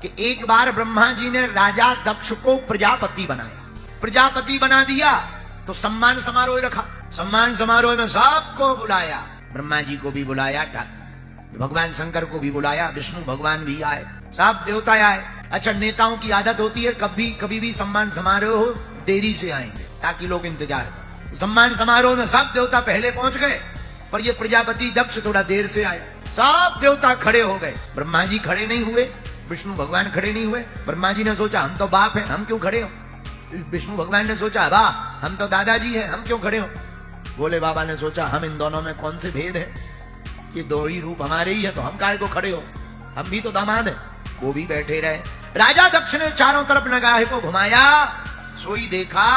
कि एक बार ब्रह्मा जी ने राजा दक्ष को प्रजापति बनाया, प्रजापति बना दिया तो सम्मान समारोह रखा। सम्मान समारोह में सबको बुलाया, ब्रह्मा जी को भी बुलाया, भगवान शंकर को भी बुलाया, विष्णु भगवान भी आए, सब देवता आए। अच्छा, नेताओं की आदत होती है कभी भी सम्मान समारोह हो देरी से आएंगे ताकि लोग इंतजार करें। सम्मान समारोह में सब देवता पहले पहुंच गए, पर ये प्रजापति दक्ष थोड़ा देर से आया। सब देवता खड़े हो गए, ब्रह्मा जी खड़े नहीं हुए, विष्णु भगवान खड़े नहीं हुए। ब्रह्मा जी ने सोचा हम तो बाप हैं, हम क्यों खड़े हो। विष्णु भगवान ने सोचा वाह हम तो दादाजी हैं, हम क्यों खड़े हो। भोले बाबा ने सोचा हम इन दोनों में कौन से भेद है, ये दो ही रूप हमारे ही है तो हम काहे को खड़े हो, हम भी तो दामाद हैं। वो भी बैठे रहे। राजा दक्ष ने चारों तरफ निगाह को घुमाया, सोई देखा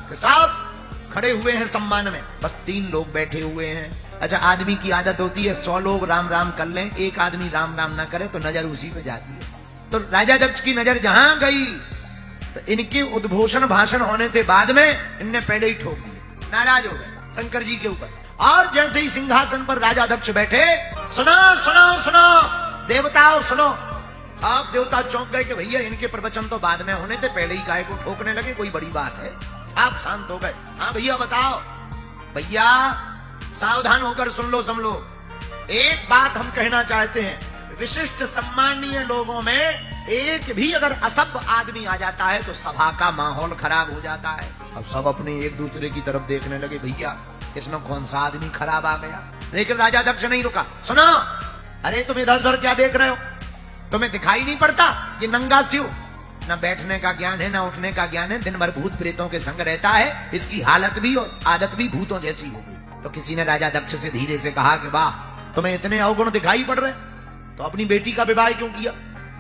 कि सब खड़े हुए हैं सम्मान में, बस 3 लोग बैठे हुए हैं। अच्छा, आदमी की आदत होती है 100 लोग राम राम कर लें, एक आदमी राम राम ना करे तो नजर उसी पे जाती है। तो राजा दक्ष की नजर जहां गई तो इनके उद्घोषण भाषण होने के बाद में इनने पहले ही ठोक दिए, नाराज हो गए शंकर जी के ऊपर। और जैसे ही सिंहासन पर राजा दक्ष बैठे, सुनो सुनो सुनो देवताओं सुनो। आप देवता चौंक गए कि भैया इनके प्रवचन तो बाद में होने थे, पहले ही गाय को ठोकने लगे, कोई बड़ी बात है। आप शांत हो गए। हाँ भैया बताओ। भैया सावधान होकर सुन लो, समझ लो। एक बात हम कहना चाहते हैं, विशिष्ट सम्मानीय लोगों में एक भी अगर असभ्य आदमी आ जाता है तो सभा का माहौल खराब हो जाता है। अब सब अपने एक दूसरे की तरफ देखने लगे, भैया इसमें कौन सा आदमी खराब आ गया। लेकिन राजा दक्ष नहीं रुका। सुनो, अरे तुम इधर उधर क्या देख रहे हो, तुम्हें दिखाई नहीं पड़ता ये नंगा शिव न बैठने का ज्ञान है न उठने का ज्ञान है, दिन भर भूत प्रेतों के संग रहता है, इसकी हालत भी और आदत भी भूतों जैसी हो गई। तो किसी ने राजा दक्ष से धीरे से कहा कि वाह तुम्हें इतने अवगुण दिखाई पड़ रहे, तो अपनी बेटी का विवाह क्यों किया।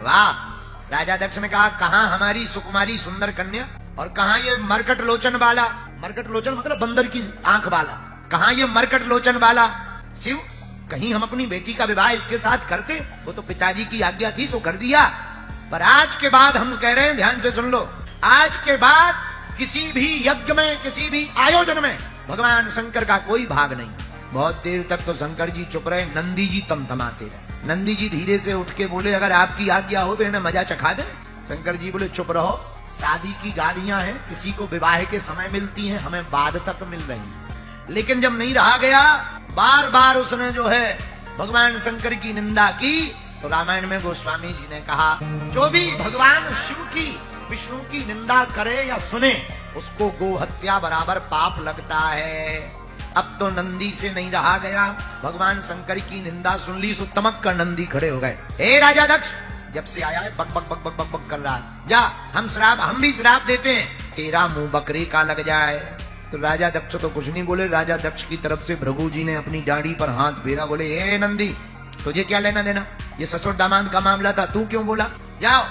वाह। राजा दक्ष ने कहा कहां हमारी सुकुमारी सुंदर कन्या और कहां ये मरकट लोचन वाला, मरकट लोचन मतलब बंदर की आंख वाला, कहां ये मरकट लोचन वाला शिव, कहीं हम अपनी बेटी का विवाह इसके साथ करते। वो तो पिताजी की आज्ञा थी सो कर दिया, पर आज के बाद हम कह रहे हैं, ध्यान से सुन लो, आज के बाद किसी भी यज्ञ में किसी भी आयोजन में भगवान शंकर का कोई भाग नहीं। बहुत देर तक तो शंकर जी चुप रहे, नंदी जी तमतमाते रहे। नंदी जी धीरे से उठ के बोले अगर आपकी आज्ञा हो तो इन्हें मजा चखा दे। शंकर जी बोले चुप रहो, शादी की गाड़ियां हैं, किसी को विवाह के समय मिलती हैं, हमें बाद तक मिल रही हैं। लेकिन जब नहीं रहा गया, बार बार उसने जो है भगवान शंकर की निंदा की, तो रामायण में गोस्वामी जी ने कहा जो भी भगवान शिव की विष्णु की निंदा करे या सुने उसको गो हत्या बराबर पाप लगता है। अब तो नंदी से नहीं रहा गया, भगवान शंकर की निंदा सुन ली, सो तमक कर नंदी खड़े हो गए। हे राजा दक्ष, जब से आया है बक बक बक बक बक बक कर रहा है, जा हम भी श्राप देते हैं, तेरा मुंह बकरी का लग जाए। तो राजा दक्ष तो कुछ नहीं बोले। राजा दक्ष की तरफ से भृगु जी ने अपनी दाढ़ी पर हाथ फेरा, बोले हे नंदी तुझे क्या लेना देना, ये ससुर दामाद का मामला था, तू क्यों बोला। जाओ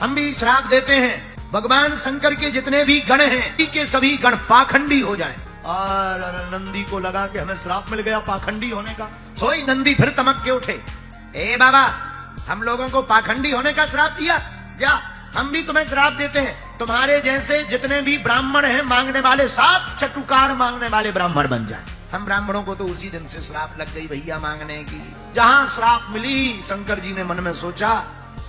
हम भी श्राप देते हैं, भगवान शंकर के जितने भी गण हैं के सभी गण पाखंडी हो जाएं। और नंदी को लगा कि हमें श्राप मिल गया पाखंडी होने का। सोई नंदी फिर तमक के उठे, ए बाबा हम लोगों को पाखंडी होने का श्राप दिया, जा हम भी तुम्हें श्राप देते हैं, तुम्हारे जैसे जितने भी ब्राह्मण हैं मांगने वाले सब चटुकार मांगने वाले ब्राह्मण बन जाए। हम ब्राह्मणों को तो उसी दिन से श्राप लग गई भैया मांगने की। जहां श्राप मिली, शंकर जी ने मन में सोचा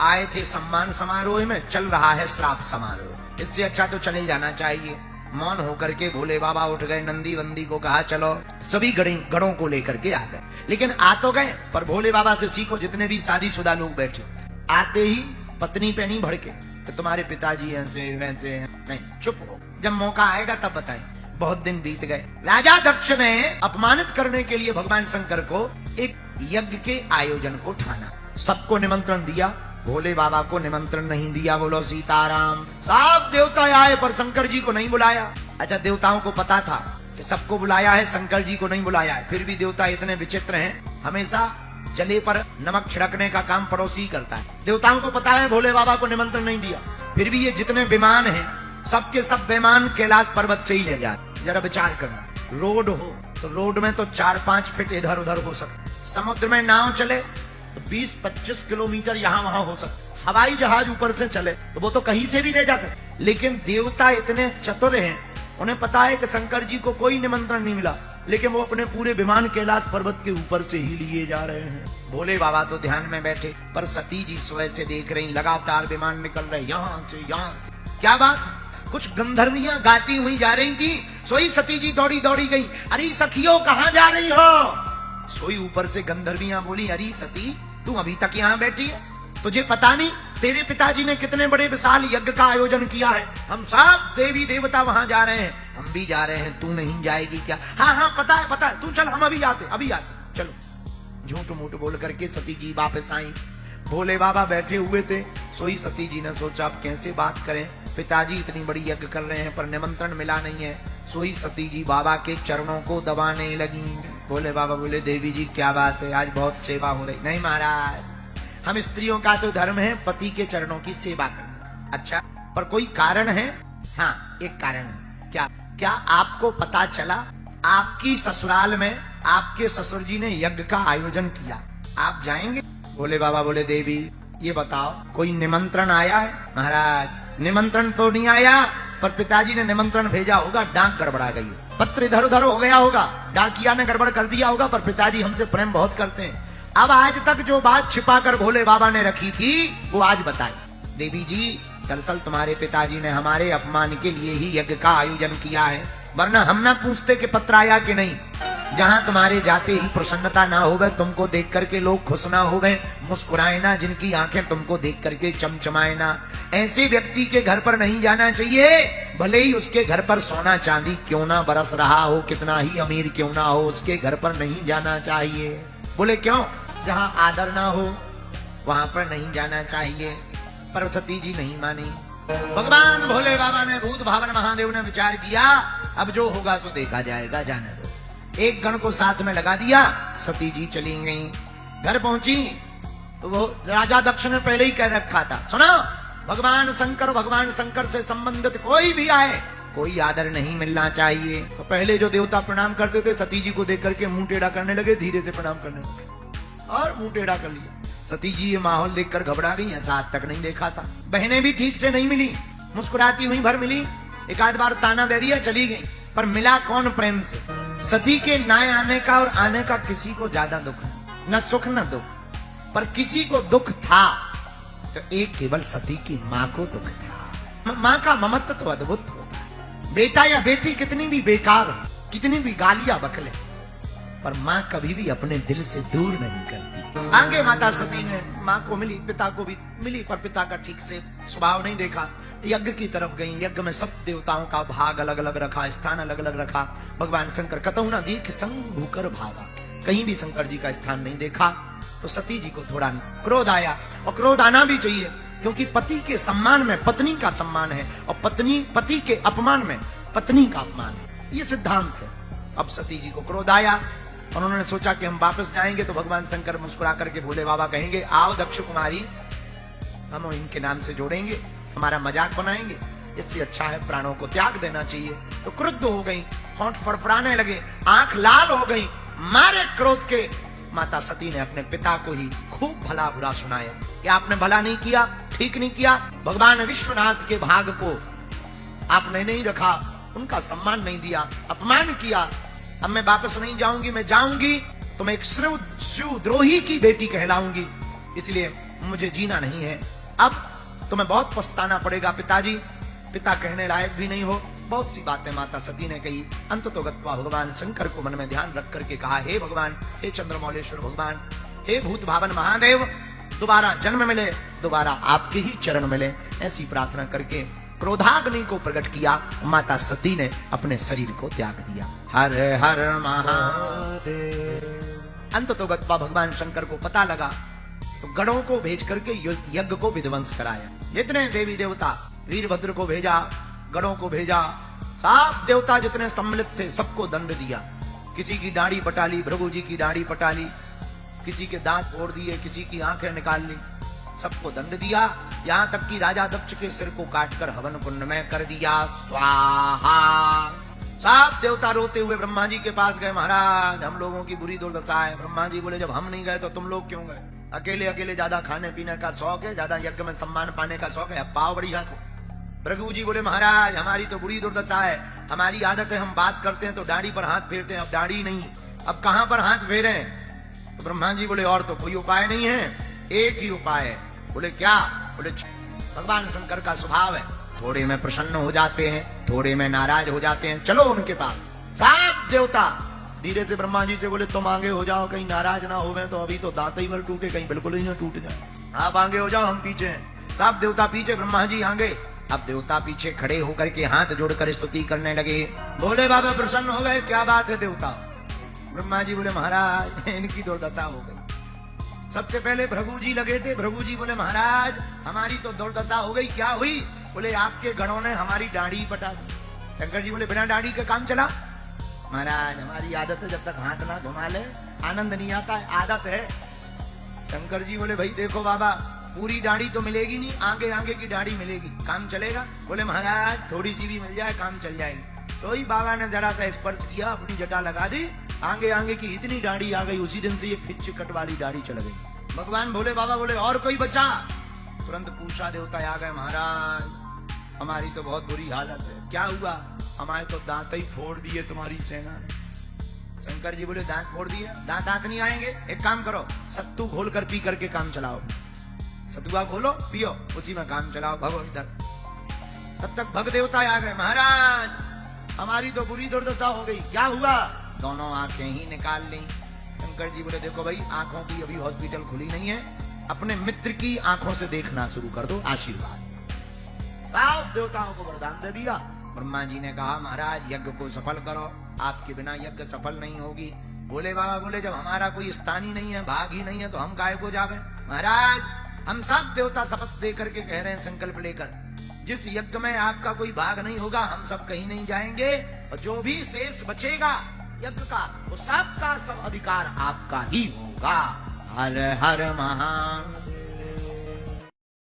आए थे सम्मान समारोह में, चल रहा है श्राप समारोह, इससे अच्छा तो चले जाना चाहिए। मौन होकर के भोले बाबा उठ गए, नंदी वंदी को कहा चलो, सभी गणों को लेकर के आ गए। लेकिन आ तो गए, पर भोले बाबा से सीखो, जितने भी शादीशुदा लोग बैठे आते ही पत्नी पे नहीं भड़के तो तुम्हारे पिताजी ऐसे वैसे हैं, नहीं चुप हो, जब मौका आएगा तब बताएं। बहुत दिन बीत गए। राजा दक्ष ने अपमानित करने के लिए भगवान शंकर को एक यज्ञ के आयोजन को ठाना, सबको निमंत्रण दिया, भोले बाबा को निमंत्रण नहीं दिया। बोलो सीताराम। सब देवता आए पर शंकर जी को नहीं बुलाया। अच्छा, देवताओं को पता था कि सबको बुलाया है, शंकर जी को नहीं बुलाया है, फिर भी देवता इतने विचित्र हैं, हमेशा जले पर नमक छिड़कने का काम पड़ोसी करता है। देवताओं को पता है भोले बाबा को निमंत्रण नहीं दिया, फिर भी ये जितने विमान हैं सबके सब विमान कैलाश पर्वत से ही ले जाते। जरा विचार करना, रोड हो तो रोड में तो 4-5 फीट इधर उधर हो सकता, समुद्र में नाव चले तो 20-25 किलोमीटर यहाँ वहां हो सकता, हवाई जहाज ऊपर से चले तो वो तो कहीं से भी ले जा सकते। लेकिन देवता इतने चतुर हैं, उन्हें पता है कि शंकर जी को कोई निमंत्रण नहीं मिला, लेकिन वो अपने पूरे विमान कैलाश पर्वत के ऊपर से ही लिए जा रहे हैं। भोले बाबा तो ध्यान में बैठे, पर सती जी स्वयं से देख रही, लगातार विमान निकल रहे यहाँ से यहाँ से। क्या बात, कुछ गंधर्वियां गाती हुई जा रही थी। सोई सती जी दौड़ी दौड़ी गई, अरे सखियों कहाँ जा रही हो? सोई ऊपर से गंधर्वियां बोली, अरे सती तू अभी तक यहाँ बैठी है, तुझे पता नहीं तेरे पिताजी ने कितने बड़े विशाल यज्ञ का आयोजन किया है, हम सब देवी देवता वहां जा रहे हैं, हम भी जा रहे हैं, तू नहीं जाएगी क्या? हाँ हाँ पता है, तू चल, हम अभी आते चलो। झूठ मूठ बोल करके सती जी वापस आई। भोले बाबा बैठे हुए थे। सोई सती जी ने सोचा अब कैसे बात करें, पिताजी इतनी बड़ी यज्ञ कर रहे हैं पर निमंत्रण मिला नहीं है। सोई सती जी बाबा के चरणों को दबाने लगी। भोले बाबा बोले, देवी जी क्या बात है, आज बहुत सेवा हो रही। नहीं महाराज, हम स्त्रियों का तो धर्म है पति के चरणों की सेवा करना। अच्छा, पर कोई कारण है? हाँ, एक कारण है। क्या आपको पता चला आपकी ससुराल में आपके ससुर जी ने यज्ञ का आयोजन किया, आप जाएंगे? भोले बाबा बोले, देवी ये बताओ कोई निमंत्रण आया है? महाराज निमंत्रण तो नहीं आया, पर पिताजी ने निमंत्रण भेजा होगा, डाक गड़बड़ा गई, पत्र इधर उधर हो गया होगा, डाकिया ने गड़बड़ कर दिया होगा, पर पिताजी हमसे प्रेम बहुत करते हैं। अब आज तक जो बात छिपा कर भोले बाबा ने रखी थी वो आज बताई। देवी जी दरअसल तुम्हारे पिताजी ने हमारे अपमान के लिए ही यज्ञ का आयोजन किया है, वरना हम ना पूछते कि पत्र आया कि नहीं। जहां तुम्हारे जाते ही प्रसन्नता ना होवे, तुमको देख करके लोग खुश ना होवे, मुस्कुराए ना, जिनकी आंखें तुमको देख करके चमचमाए ना, ऐसे व्यक्ति के घर पर नहीं जाना चाहिए। भले ही उसके घर पर सोना चांदी क्यों ना बरस रहा हो, कितना ही अमीर क्यों ना हो, उसके घर पर नहीं जाना चाहिए। बोले क्यों? जहां आदर ना हो वहां पर नहीं जाना चाहिए। पर सती जी नहीं मानी। भगवान भोले बाबा ने, भूत भावन महादेव ने विचार किया, अब जो होगा सो देखा जाएगा, जाने दो। एक गण को साथ में लगा दिया, सती जी चली गई। घर पहुंची तो वो राजा दक्ष ने पहले ही कह रखा था, सुनो भगवान शंकर से संबंधित कोई भी आए, कोई आदर नहीं मिलना चाहिए। तो पहले जो देवता प्रणाम करते थे, सती जी को देख करके मुंह टेढ़ा करने लगे, धीरे से प्रणाम करने लगे और मुंह टेढ़ा कर लिया। सती जी ये माहौल देखकर घबरा गई, ऐसा आज तक नहीं देखा था। बहनें भी ठीक से नहीं मिली, मुस्कुराती हुई भर मिली, एक आध बार ताना दे दिया, चली गई, पर मिला कौन प्रेम से? सती के ना आने का और आने का किसी को ज्यादा दुख नहीं, न सुख न दुख, पर किसी को दुख था तो एक केवल सती की माँ को दुख था। माँ का ममत्व तो अद्भुत होता है। बेटा या बेटी कितनी भी बेकार हो, कितनी भी गालियां बकले, पर माँ कभी भी अपने दिल से दूर नहीं करती। आगे माता सती ने माँ को मिली, पिता को भी मिली, पर पिता का ठीक से स्वभाव नहीं देखा। यज्ञ की तरफ गई, यज्ञ में सब देवताओं का भाग अलग अलग रखा, स्थान अलग अलग रखा। भगवान शंकर कतहु न देख संग भूकर भागा, कहीं भी शंकर जी का स्थान नहीं देखा। तो सती जी को थोड़ा क्रोध आया, और क्रोध आना भी चाहिए, क्योंकि पति के सम्मान में पत्नी का सम्मान है, और पति के अपमान में पत्नी का अपमान है, ये सिद्धांत है। अब सती जी को क्रोध आया, और उन्होंने सोचा कि हम वापस जाएंगे तो भगवान शंकर मुस्कुरा करके भोले बाबा कहेंगे, आओ दक्ष कुमारी, हम इनके नाम से जोड़ेंगे, हमारा मजाक बनाएंगे, इससे अच्छा है प्राणों को त्याग देना चाहिए। तो क्रुद्ध हो गई, होंठ फड़फड़ाने लगे, आंख लाल हो गई। मारे क्रोध के माता सती ने अपने पिता को ही खूब भला बुरा सुनाया कि आपने भला नहीं किया, ठीक नहीं किया, भगवान विश्वनाथ के भाग को आपने नहीं रखा, उनका सम्मान नहीं दिया, अपमान किया। अब मैं वापस नहीं जाऊंगी, मैं जाऊंगी तो मैं एक शिवद्रोही की बेटी कहलाऊंगी, इसलिए मुझे जीना नहीं है। अब तुम्हें बहुत पछताना पड़ेगा पिताजी, पिता कहने लायक भी नहीं हो। बहुत सी बातें माता सती ने कही। अंततोगत्वा भगवान शंकर को मन में ध्यान रख करके कहा, हे भगवान, हे चंद्रमौलेश्वर भगवान, हे भूत भावन महादेव, दोबारा जन्म मिले, दोबारा आपके ही चरण मिले, ऐसी प्रार्थना करके क्रोधाग्नि को प्रकट किया। माता सती ने अपने शरीर को त्याग दिया। हर हर महादेव। अंततोगत्वा भगवान शंकर को पता लगा तो गणों को भेज करके यज्ञ को विध्वंस कराया। जितने देवी देवता, वीरभद्र को भेजा, गणों को भेजा, सब देवता जितने सम्मिलित थे सबको दंड दिया। किसी की दाढ़ी पटा ली, भृगु जी की दाढ़ी पटा ली, किसी के दांत फोड़ दिए, किसी की आंखें निकाल ली, सबको दंड दिया। यहां तक कि राजा दक्ष के सिर को काटकर हवन कुंड में कर दिया स्वाहा। सब देवता रोते हुए ब्रह्मा जी के पास गए, महाराज हम लोगों की बुरी दुर्दशा है। ब्रह्मा जी बोले, जब हम नहीं गए तो तुम लोग क्यों गए? अकेले अकेले ज्यादा खाने पीने का शौक है, ज्यादा यज्ञ में सम्मान पाने का शौक है, अब पाओ बढ़िया से। भृगु जी बोले, महाराज हमारी तो बुरी दुर्दशा है, हमारी आदत है हम बात करते हैं तो दाढ़ी पर हाथ फेरते हैं, अब दाढ़ी नहीं, अब कहां पर हाथ फेरे? तो ब्रह्मा जी बोले और तो कोई उपाय नहीं है, एक ही उपाय है। बोले क्या? बोले भगवान शंकर का स्वभाव है, थोड़े में प्रसन्न हो जाते हैं, थोड़े में नाराज हो जाते हैं, चलो उनके पास। सब देवता धीरे से ब्रह्मा जी से बोले तुम आगे हो जाओ, कहीं नाराज ना हो, तो अभी तो दांत ही भर टूटे, कहीं बिल्कुल ही ना टूट जाए, आप आगे हो जाओ, हम पीछे हैं। सब देवता पीछे, ब्रह्मा जी आगे। अब देवता पीछे खड़े होकर के हाथ जोड़कर स्तुति करने लगे। बोले बाबा प्रसन्न हो गए, क्या बात है देवता? ब्रह्मा जी बोले महाराज इनकी दुर्दशा हो गई। सबसे पहले भृगु जी लगे थे, भृगु जी बोले महाराज हमारी तो दुर्दशा हो गई। क्या हुई? बोले आपके गणों ने हमारी दाढ़ी पटा दी। शंकर जी बोले बिना दाढ़ी का काम चला? महाराज हमारी आदत है, जब तक हाथ ना घुमा ले आनंद नहीं आता है, आदत है। शंकर जी बोले भाई देखो बाबा पूरी दाढ़ी तो मिलेगी नहीं, आगे आगे की दाढ़ी मिलेगी, काम चलेगा? बोले महाराज थोड़ी सी भी मिल जाए काम चल जाएगी। तो ही बाबा ने जरा सा स्पर्श किया, अपनी जटा लगा दी, आगे आगे की इतनी दाढ़ी आ गई, उसी दिन से ये फिच कट वाली दाढ़ी चल गई। भगवान भोले बाबा बोले और कोई बचा? तुरंत पूषा देवता आ गए, महाराज हमारी तो बहुत बुरी हालत है। क्या हुआ? हमारे तो दांत ही फोड़ दिए तुम्हारी सेना ने। शंकर जी बोले दांत फोड़ दिए? दांत नहीं आएंगे, एक काम करो सत्तू घोल कर पी करके काम चलाओ, सतुआ खोलो पियो, उसी में काम चलाओ, भगो इधर। तब तक भग देवता आ गए, महाराज हमारी तो बुरी दुर्दशा हो गई। क्या हुआ? दोनों आंखें ही निकाल ली। शंकर जी बोले देखो भाई आंखों की अभी हॉस्पिटल खुली नहीं है, अपने मित्र की आंखों से देखना शुरू कर दो, आशीर्वाद। सब देवताओं को वरदान दे दिया। ब्रह्मा जी ने कहा महाराज यज्ञ को सफल करो, आपके बिना यज्ञ सफल नहीं होगी। बोले बाबा बोले जब हमारा कोई स्थान ही नहीं है, भाग ही नहीं है, तो हम गाय को जावे? महाराज हम सब देवता शपथ दे करके कह रहे हैं, संकल्प लेकर, जिस यज्ञ में आपका कोई भाग नहीं होगा हम सब कहीं नहीं जाएंगे, और जो भी शेष बचेगा यज्ञ का वो सबका सब अधिकार आपका ही होगा। हर हर महान